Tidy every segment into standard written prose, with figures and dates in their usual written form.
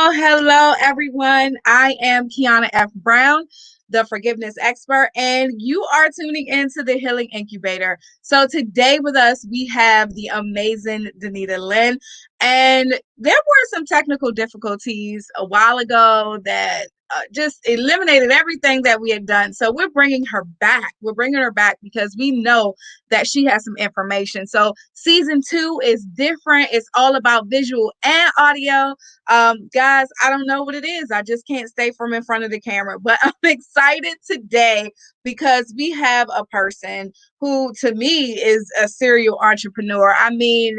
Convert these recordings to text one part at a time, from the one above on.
Hello, everyone. I am Kyonna F. Brown, the forgiveness expert, and you are tuning into the Healing Incubator. So today with us, we have the amazing Danita Lynne, and there were some technical difficulties a while ago that just eliminated everything that we had done. So we're bringing her back. We're bringing her back because we know that she has some information. So season 2 is different. It's all about visual and audio. Guys, I don't know what it is. I just can't stay from in front of the camera, but I'm excited today because we have a person who to me is a serial entrepreneur. I mean,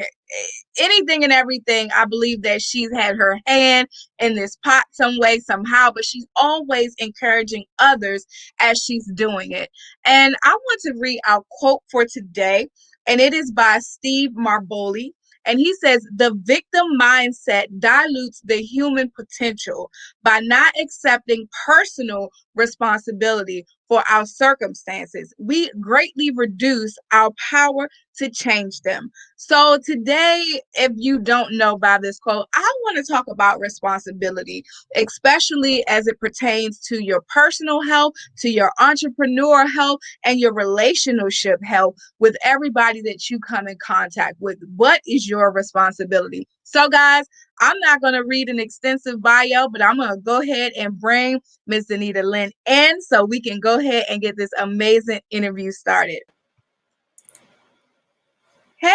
anything and everything. I believe that she's had her hand in this pot some way, somehow, but she's always encouraging others as she's doing it. And I want to read our quote for today, and it is by Steve Marboli. And he says, the victim mindset dilutes the human potential by not accepting personal responsibility for our circumstances. We greatly reduce our power to change them. So today, if you don't know by this quote, I want to talk about responsibility, especially as it pertains to your personal health, to your entrepreneur health, and your relationship health with everybody that you come in contact with. What is your responsibility? So guys, I'm not going to read an extensive bio, but I'm going to go ahead and bring Ms. Danita Lynne in so we can go ahead and get this amazing interview started. Hey!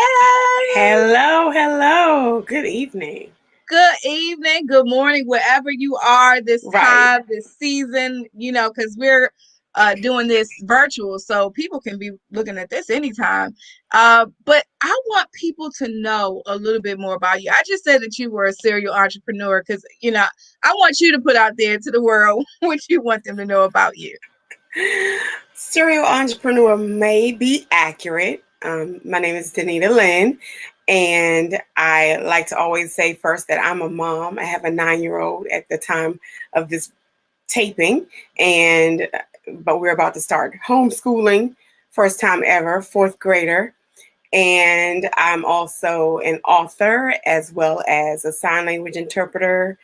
Hello. Good evening. Good evening, good morning, wherever you are this time, this season, because we're doing this virtual, so people can be looking at this anytime. But I want people to know a little bit more about you. I just said that you were a serial entrepreneur because, I want you to put out there to the world what you want them to know about you. Serial entrepreneur may be accurate. My name is Danita Lynne, and I like to always say first that I'm a mom. I have a 9-year-old at the time of this taping, but we're about to start homeschooling, first time ever, 4th grader. And I'm also an author as well as a sign language interpreter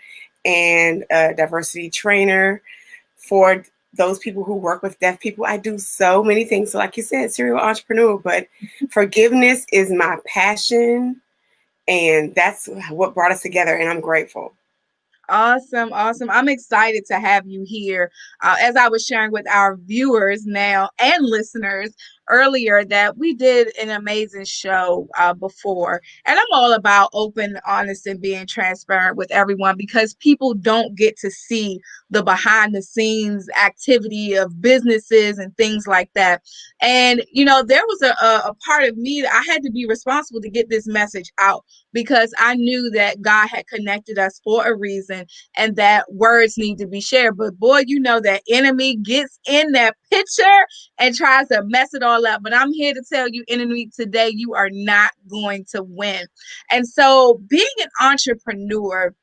and a diversity trainer for those people who work with deaf people. I do so many things. So like you said, serial entrepreneur, but forgiveness is my passion. And that's what brought us together. And I'm grateful. Awesome. I'm excited to have you here. As I was sharing with our viewers now and listeners earlier, that we did an amazing show before. And I'm all about open, honest, and being transparent with everyone because people don't get to see the behind the scenes activity of businesses and things like that. And, there was a part of me that I had to be responsible to get this message out because I knew that God had connected us for a reason and that words need to be shared. But boy, that enemy gets in that picture and tries to mess it all up. But I'm here to tell you, enemy, today you are not going to win. And so being an entrepreneur,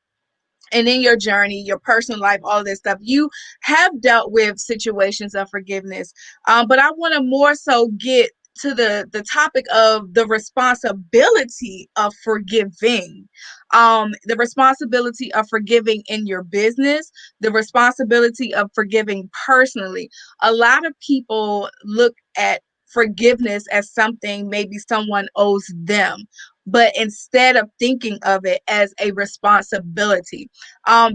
and in your journey, your personal life, all this stuff, you have dealt with situations of forgiveness. But I want to more so get to the topic of the responsibility of forgiving, the responsibility of forgiving in your business, the responsibility of forgiving personally. A lot of people look at forgiveness as something maybe someone owes them, but instead of thinking of it as a responsibility,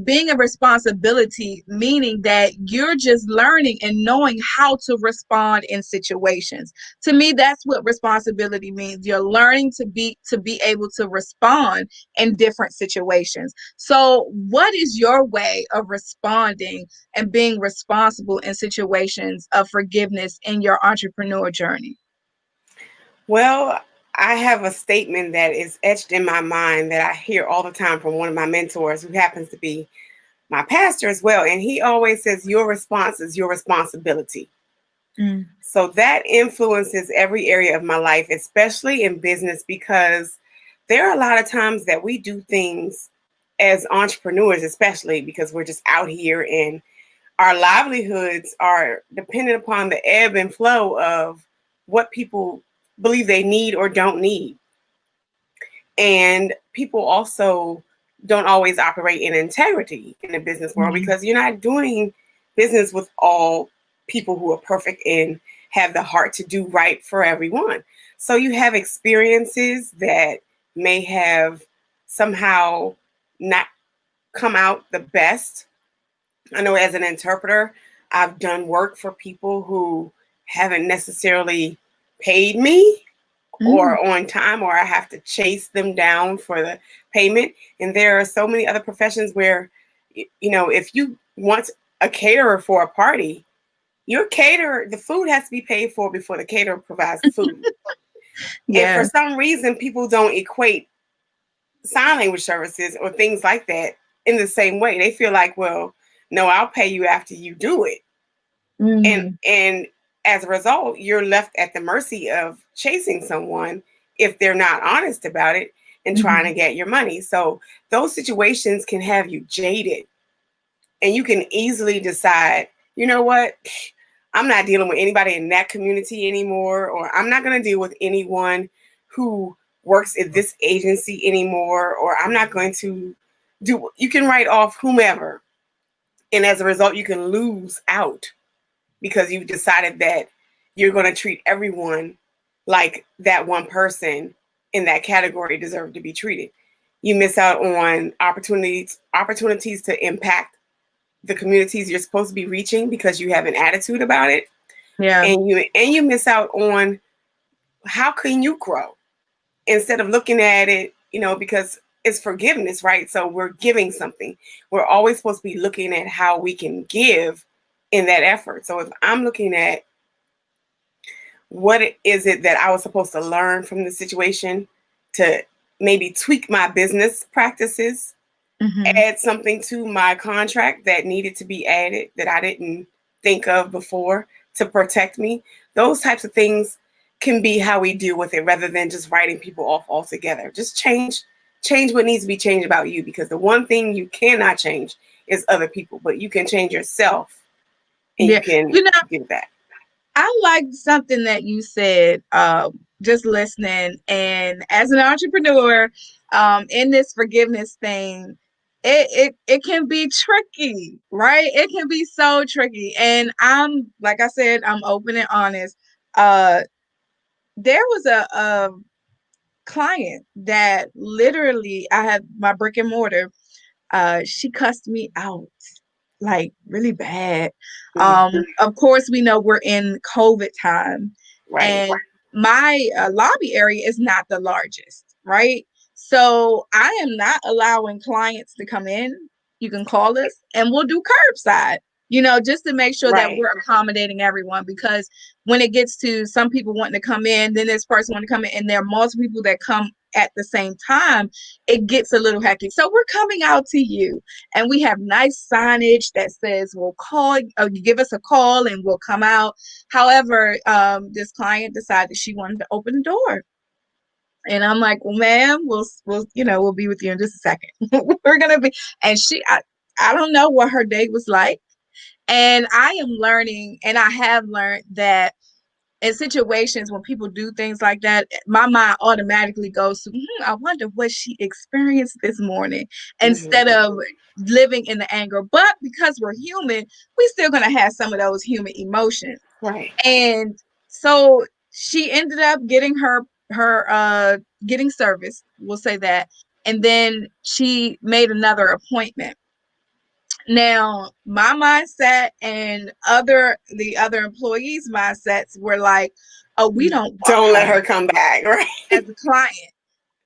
being a responsibility, meaning that you're just learning and knowing how to respond in situations. To me, that's what responsibility means. You're learning to be able to respond in different situations. So what is your way of responding and being responsible in situations of forgiveness in your entrepreneur journey? Well, I have a statement that is etched in my mind that I hear all the time from one of my mentors who happens to be my pastor as well. And he always says, your response is your responsibility. So that influences every area of my life, especially in business, because there are a lot of times that we do things as entrepreneurs, especially because we're just out here and our livelihoods are dependent upon the ebb and flow of what people believe they need or don't need. And people also don't always operate in integrity in the business world, Mhm. because you're not doing business with all people who are perfect and have the heart to do right for everyone. So you have experiences that may have somehow not come out the best. I know as an interpreter, I've done work for people who haven't necessarily paid me Mm. or on time, or I have to chase them down for the payment. And there are so many other professions where, if you want a caterer for a party, your caterer, the food has to be paid for before the caterer provides the food. And for Yeah. some reason, people don't equate sign language services or things like that in the same way. They feel like, well, no, I'll pay you after you do it. and Mm. and as a result, you're left at the mercy of chasing someone if they're not honest about it and trying Mhm. to get your money. So those situations can have you jaded, and you can easily decide, you know what, I'm not dealing with anybody in that community anymore, or I'm not going to deal with anyone who works at this agency anymore, or I'm not going to do. You can write off whomever, and as a result, you can lose out because you've decided that you're going to treat everyone like that one person in that category deserve to be treated. You miss out on opportunities to impact the communities you're supposed to be reaching because you have an attitude about it, Yeah. and you miss out on how can you grow instead of looking at it, because it's forgiveness, right? So we're giving something. We're always supposed to be looking at how we can give in that effort. So if I'm looking at what is it that I was supposed to learn from the situation to maybe tweak my business practices, Mhm. add something to my contract that needed to be added that I didn't think of before to protect me. Those types of things can be how we deal with it rather than just writing people off altogether. Just change what needs to be changed about you, because the one thing you cannot change is other people, but you can change yourself, and you Yeah. can You know, give that. I liked something that you said, just listening. And as an entrepreneur, in this forgiveness thing, it can be tricky, right? It can be so tricky. And like I said, I'm open and honest. Uh, there was a client that literally I had my brick and mortar. She cussed me out like really bad. Mhm. Of course, we know we're in COVID time, Right. and my lobby area is not the largest, right? So I am not allowing clients to come in. You can call us and we'll do curbside, just to make sure that Right. we're accommodating everyone. Because when it gets to some people wanting to come in, then this person wanting to come in, and there are multiple people that come at the same time, it gets a little hectic. So we're coming out to you, and we have nice signage that says we'll call, you give us a call and we'll come out. However, this client decided she wanted to open the door, and I'm like, well, ma'am, we'll be with you in just a second. We're gonna be. And I don't know what her day was like, and I am learning, and I have learned that in situations when people do things like that, my mind automatically goes to, I wonder what she experienced this morning, instead Mhm. of living in the anger. But because we're human, we still gonna have some of those human emotions. Right. And so she ended up getting her getting service, we'll say that. And then she made another appointment. Now, my mindset and the other employees' mindsets were like, oh, we don't want Don't let her her come back. Right. as a client.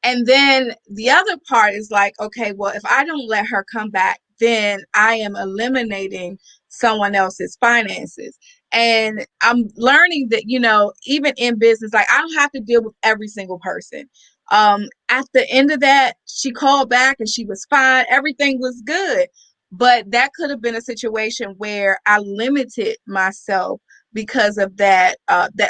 And then the other part is like, okay, well, if I don't let her come back, then I am eliminating someone else's finances. And I'm learning that, even in business, like I don't have to deal with every single person. At the end of that, she called back and she was fine. Everything was good. But that could have been a situation where I limited myself because of that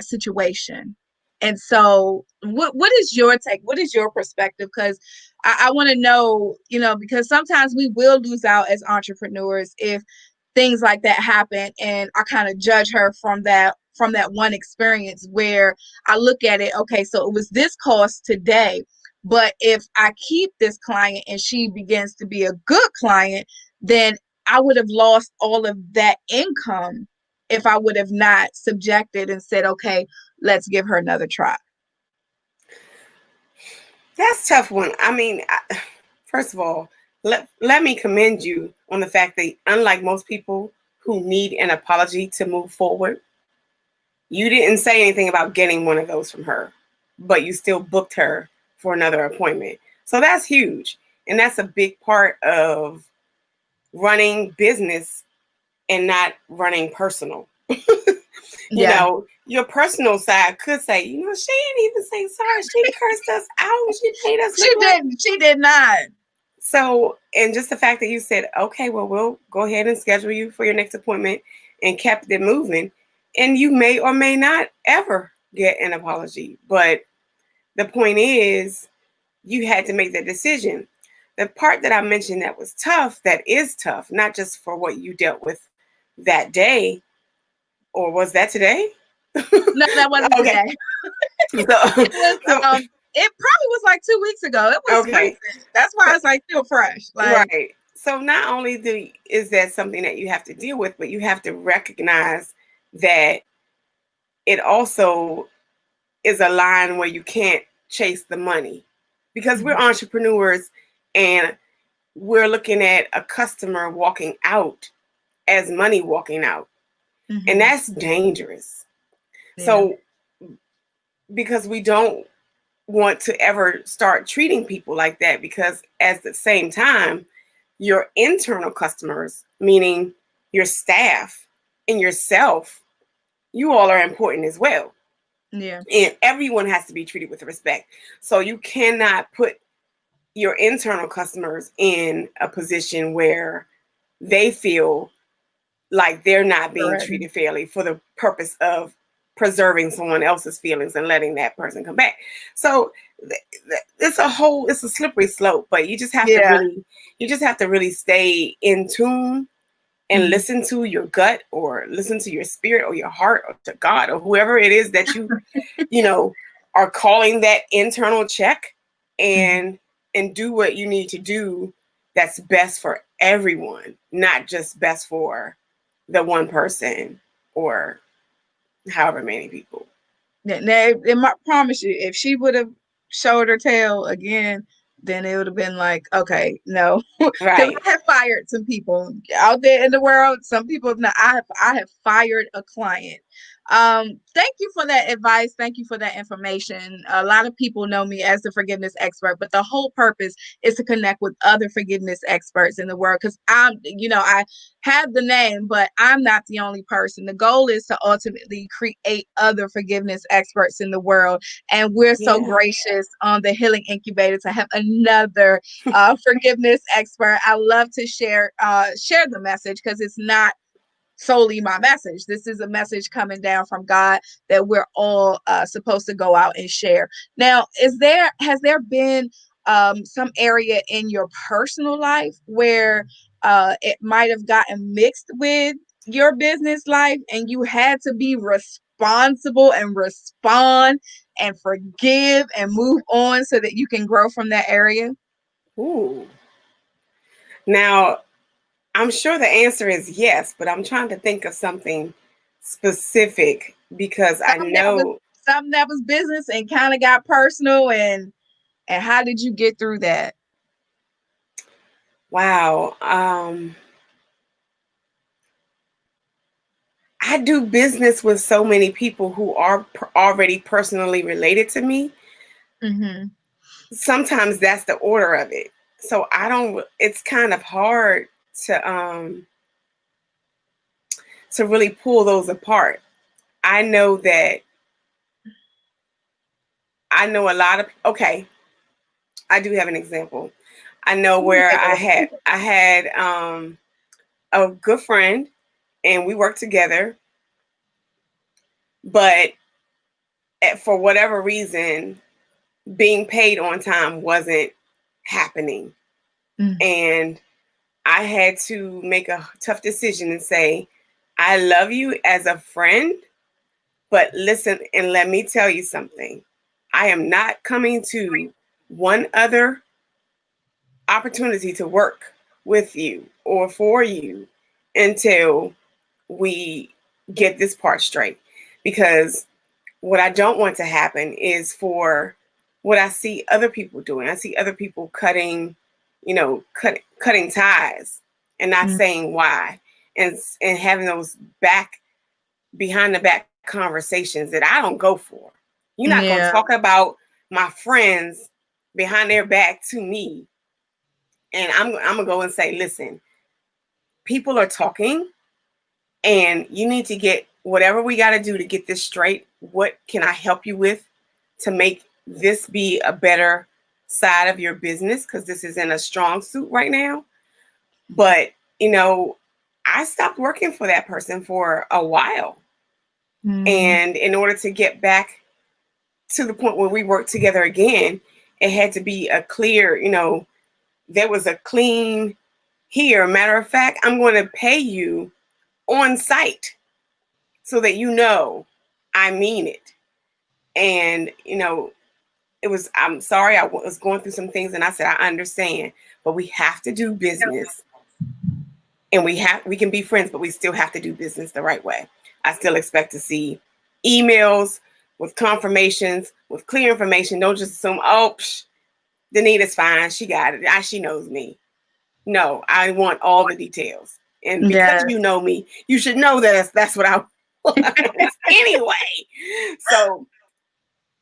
situation. And so, what is your take? What is your perspective? Because I want to know, because sometimes we will lose out as entrepreneurs if things like that happen, and I kind of judge her from that one experience where I look at it. Okay, so it was this cost today, But if I keep this client and she begins to be a good client, then I would have lost all of that income if I would have not subjected and said, okay, let's give her another try. That's a tough one. I mean, first of all, let me commend you on the fact that unlike most people who need an apology to move forward, you didn't say anything about getting one of those from her, but you still booked her for another appointment. So that's huge. And that's a big part of running business and not running personal. Yeah. Your personal side could say, she didn't even say sorry. She cursed us out. She made us She look like. didn't. She did not. So, and just the fact that you said, okay, well, we'll go ahead and schedule you for your next appointment and kept it moving. And you may or may not ever get an apology. But the point is, you had to make that decision. The part that I mentioned that was tough, that is tough, not just for what you dealt with that day, or was that today? No, that wasn't Okay. today. So, It was so it probably was like 2 weeks ago. It was okay. recent. That's why So, it's like still fresh. Like, right. So not only is that something that you have to deal with, but you have to recognize that it also is a line where you can't chase the money, because we're entrepreneurs and we're looking at a customer walking out as money walking out. And that's dangerous. yeah. So because we don't want to ever start treating people like that, because at the same time, your internal customers, meaning your staff and yourself, you all are important as well. Yeah. And everyone has to be treated with respect. So you cannot put your internal customers in a position where they feel like they're not being Correct. treated fairly for the purpose of preserving someone else's feelings and letting that person come back. So it's a slippery slope, but Yeah. you just have to really stay in tune and Mhm. listen to your gut, or listen to your spirit or your heart, or to God, or whoever it is that you know, are calling that internal check, and do what you need to do that's best for everyone, not just best for the one person or however many people. Now, it might promise you, if she would have showed her tail again, then it would have been like, okay, no, because Right. I have fired some people out there in the world. Some people, no, I have fired a client. Thank you for that advice. Thank you for that information. A lot of people know me as the forgiveness expert, but the whole purpose is to connect with other forgiveness experts in the world. Because I have the name, but I'm not the only person. The goal is to ultimately create other forgiveness experts in the world. And we're so Yeah. gracious on the Healing Incubator to have another forgiveness expert. I love to share the message, because it's not solely my message. This is a message coming down from God that we're all supposed to go out and share. Now, has there been some area in your personal life where it might have gotten mixed with your business life, and you had to be responsible and respond and forgive and move on so that you can grow from that area? Ooh. Now, I'm sure the answer is yes, but I'm trying to think of something specific, because I Something that was know, something that was business and kind of got personal, and how did you get through that? wow, I do business with so many people who are already personally related to me. Mm-hmm. Sometimes that's the order of it. So I don't, it's kind of hard to really pull those apart. I know that I know a lot of, okay, I do have an example. I know where Take it away. I had a good friend, and we worked together, but for whatever reason, being paid on time wasn't happening. Mm. And I had to make a tough decision and say, I love you as a friend, but listen and let me tell you something. I am not coming to one other opportunity to work with you or for you until we get this part straight. Because what I don't want to happen is for what I see other people doing. I see other people cutting, cutting ties and not Mm. saying why, and having those behind the back conversations that I don't go for. You're not going to Yeah. talk about my friends behind their back to me, and I'm gonna go and say, listen, people are talking, and you need to get whatever we got to do to get this straight. What can I help you with to make this be a better side of your business? Because this is in a strong suit right now. But, I stopped working for that person for a while. Mm. And in order to get back to the point where we work together again, it had to be a clear, there was a clean here. Matter of fact, I'm going to pay you on site so that I mean it. And, I'm sorry, I was going through some things and I said, I understand, but we have to do business, and we can be friends, but we still have to do business the right way. I still expect to see emails with confirmations, with clear information. Don't just assume, oh, Danita's fine. She got it. She knows me. No, I want all the details. And because Yes. you know me, you should know that that's what I want anyway. So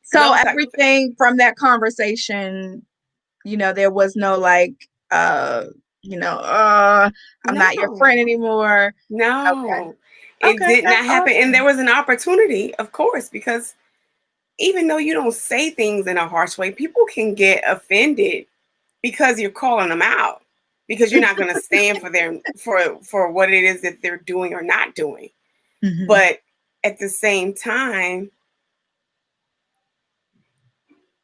So those type of things. everything from that conversation, there was no like, you know, uh, I'm not your No, friend anymore. Okay. no, it Okay, did that's not happen. And there awesome. was an opportunity, of course, because even though you don't say things in a harsh way, people can get offended because you're calling them out, because you're not going to stand for their for what it is that they're doing or not doing. Hmm. But at the same time,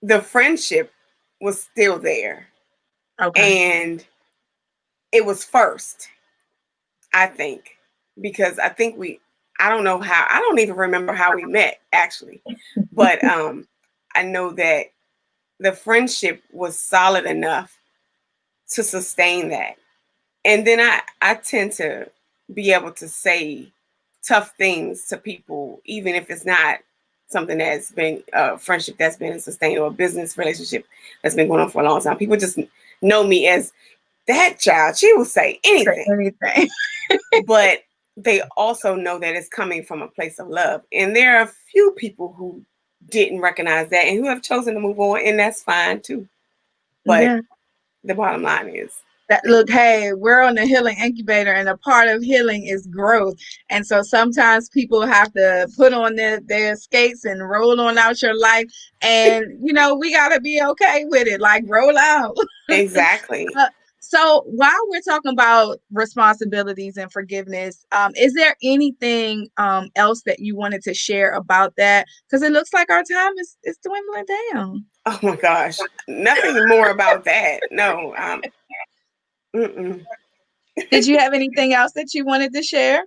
the friendship was still there, Okay. and it was first, I think, because I don't know how, I don't even remember how we met actually, but I know that the friendship was solid enough to sustain that. And then I tend to be able to say tough things to people, even if it's not something that's been a friendship that's been sustained, or a business relationship that's been going on for a long time. People just know me as that child. She will say Say anything, anything. but they also know that it's coming from a place of love. And there are a few people who didn't recognize that and who have chosen to move on, and that's fine too. But Yeah. the bottom line is, That look, hey, we're on the healing incubator, and a part of healing is growth. And so sometimes people have to put on their skates and roll on out your life. And we gotta be okay with it. Like roll out. exactly. Uh, so while we're talking about responsibilities and forgiveness, is there anything else that you wanted to share about that? Because it looks like our time is dwindling down. Oh my gosh, nothing more about that. No, mm-mm. Did you have anything else that you wanted to share?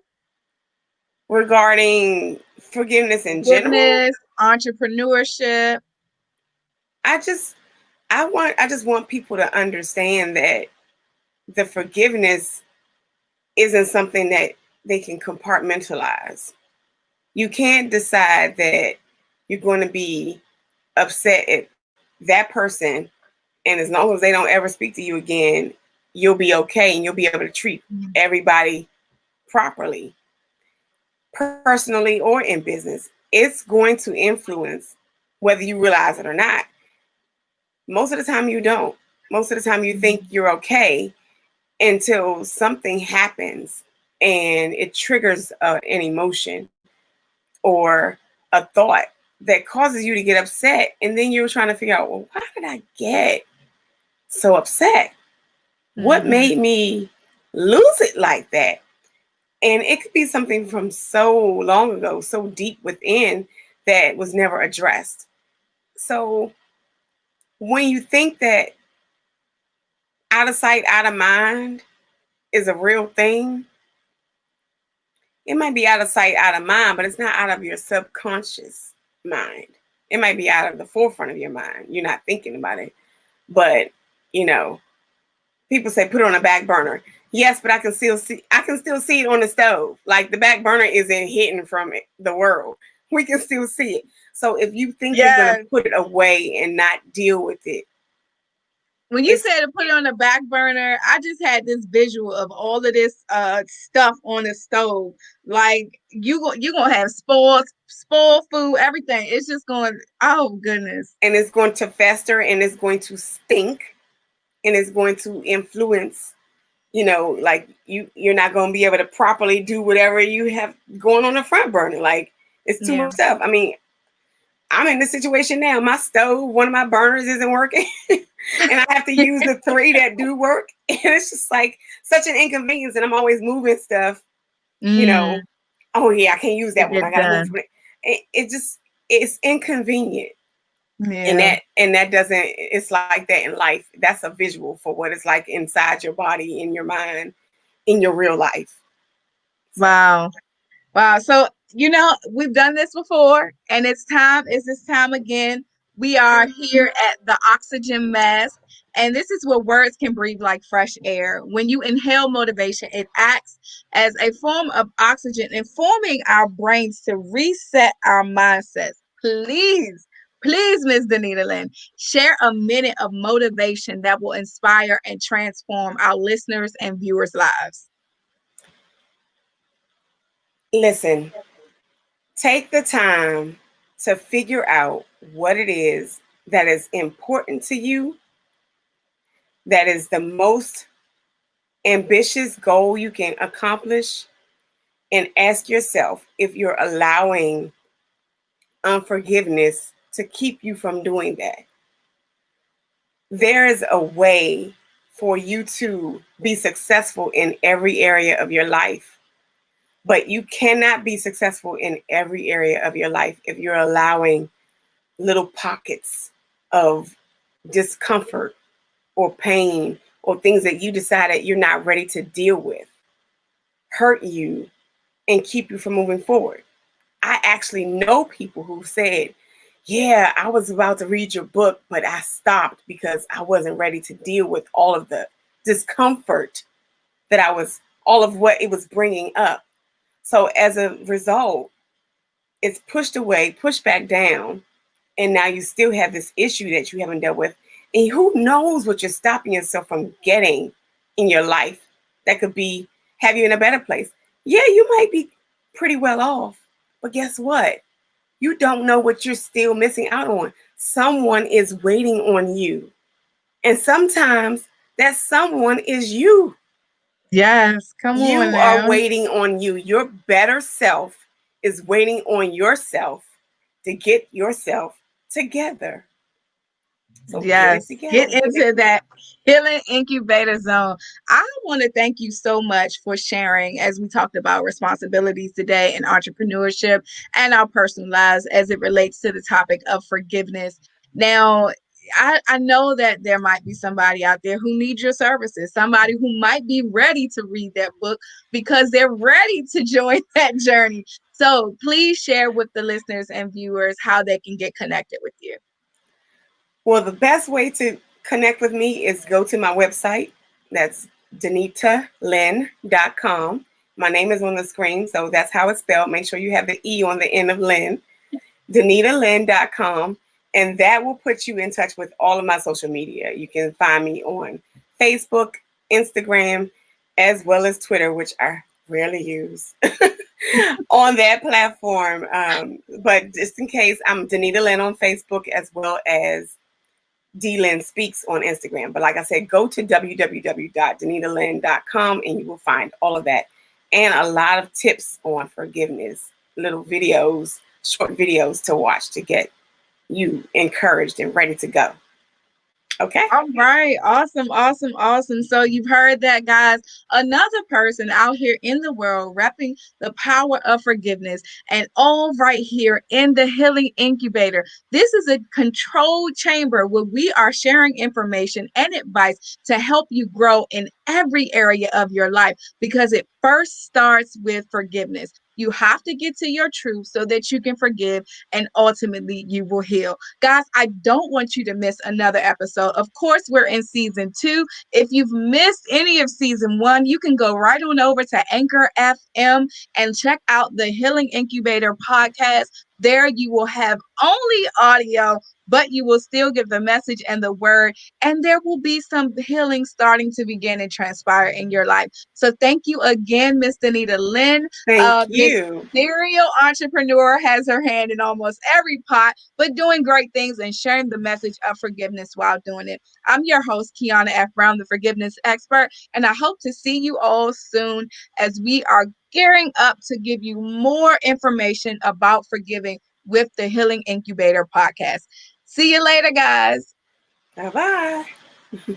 Regarding forgiveness in general, Forgiveness, entrepreneurship. I just I just want people to understand that the forgiveness isn't something that they can compartmentalize. You can't decide that you're going to be upset at that person, and as long as they don't ever speak to you again, you'll be okay and you'll be able to treat everybody properly, personally or in business. It's going to influence whether you realize it or not. Most of the time, you don't. Most of the time, you think you're okay until something happens and it triggers an emotion or a thought that causes you to get upset. And then you're trying to figure out, well, why did I get so upset? What Mm-hmm. made me lose it like that? And it could be something from so long ago, so deep within, that was never addressed. So when you think that out of sight, out of mind is a real thing, it might be out of sight, out of mind, but it's not out of your subconscious mind. It might be out of the forefront of your mind. You're not thinking about it, But, you know, people say put it on a back burner. Yes, but I can still see it on the stove. Like the back burner isn't hidden from it, the world. We can still see it. So if you think you're gonna Yes. put it away and not deal with it, When you it's said to put it on the back burner, I just had this visual of all of this stuff on the stove. Like you gonna have spoiled food, everything. It's just going, oh goodness. and it's going to fester and it's going to stink and it's going to influence, like you're not going to be able to properly do whatever you have going on the front burner. Like it's too Yeah. much stuff. I mean, I'm in this situation now. My stove, one of my burners isn't working, and I have to use the three that do work. And it's just like such an inconvenience. And I'm always moving stuff, you Mm, know. Oh yeah, I can't use to that one. get I gotta move done. from it. It just it's inconvenient. And Yeah. that doesn't it's like that in life. That's a visual for what it's like inside your body, in your mind, in your real life. So Wow. Wow. So, we've done this before, and it's this time again. We are here at the oxygen mask, and this is where words can breathe like fresh air. When you inhale motivation, it acts as a form of oxygen, informing our brains to reset our mindsets. Please, Miss Danita Lynn, share a minute of motivation that will inspire and transform our listeners and viewers' lives. listen, take the time to figure out what it is that is important to you, that is the most ambitious goal you can accomplish, and ask yourself if you're allowing unforgiveness to keep you from doing that. There is a way for you to be successful in every area of your life, but you cannot be successful in every area of your life if you're allowing little pockets of discomfort or pain or things that you decided you're not ready to deal with hurt you and keep you from moving forward. I actually know people who said, yeah, I was about to read your book, but I stopped because I wasn't ready to deal with all of the discomfort all of what it was bringing up. So as a result, it's pushed away, pushed back down, and now you still have this issue that you haven't dealt with. And who knows what you're stopping yourself from getting in your life that could be have you in a better place. Yeah, you might be pretty well off, but guess what? You don't know what you're still missing out on. Someone is waiting on you. And sometimes that someone is you. Yes, come on You are now. waiting on you. Your better self is waiting on yourself to get yourself together. So get it Yes, get together. into that healing incubator zone. I want to thank you so much for sharing as we talked about responsibilities today and entrepreneurship and our personal lives as it relates to the topic of forgiveness. Now, I know that there might be somebody out there who needs your services, somebody who might be ready to read that book because they're ready to join that journey. So please share with the listeners and viewers how they can get connected with you. Well, the best way to connect with me is go to my website. That's DanitaLynne.com. My name is on the screen, so that's how it's spelled. Make sure you have the E on the end of Lynn. DanitaLynne.com. And that will put you in touch with all of my social media. You can find me on Facebook, Instagram, as well as Twitter, which I rarely use on that platform. But just in case, I'm Danita Lynne on Facebook as well as D Lynn Speaks on Instagram. But like I said, go to www.danitalynne.com and you will find all of that and a lot of tips on forgiveness, little videos, short videos to watch to get you encouraged and ready to go. Okay? All right. Awesome. Awesome. Awesome. So you've heard that, guys. Another person out here in the world repping the power of forgiveness and all right here in the Healing Incubator. This is a controlled chamber where we are sharing information and advice to help you grow in every area of your life because it first starts with forgiveness. You have to get to your truth so that you can forgive and ultimately you will heal. Guys, I don't want you to miss another episode. Of course, we're in season 2. If you've missed any of season 1, you can go right on over to Anchor FM and check out the Healing Incubator podcast. There you will have only audio, but you will still give the message and the word, and there will be some healing starting to begin and transpire in your life. So thank you again, Miss Danita Lynne. Thank Miss you. Serial Entrepreneur has her hand in almost every pot, but doing great things and sharing the message of forgiveness while doing it. I'm your host, Kyonna F. Brown, the forgiveness expert, and I hope to see you all soon as we are gearing up to give you more information about forgiving with the Healing Incubator podcast. See you later, guys. Bye bye.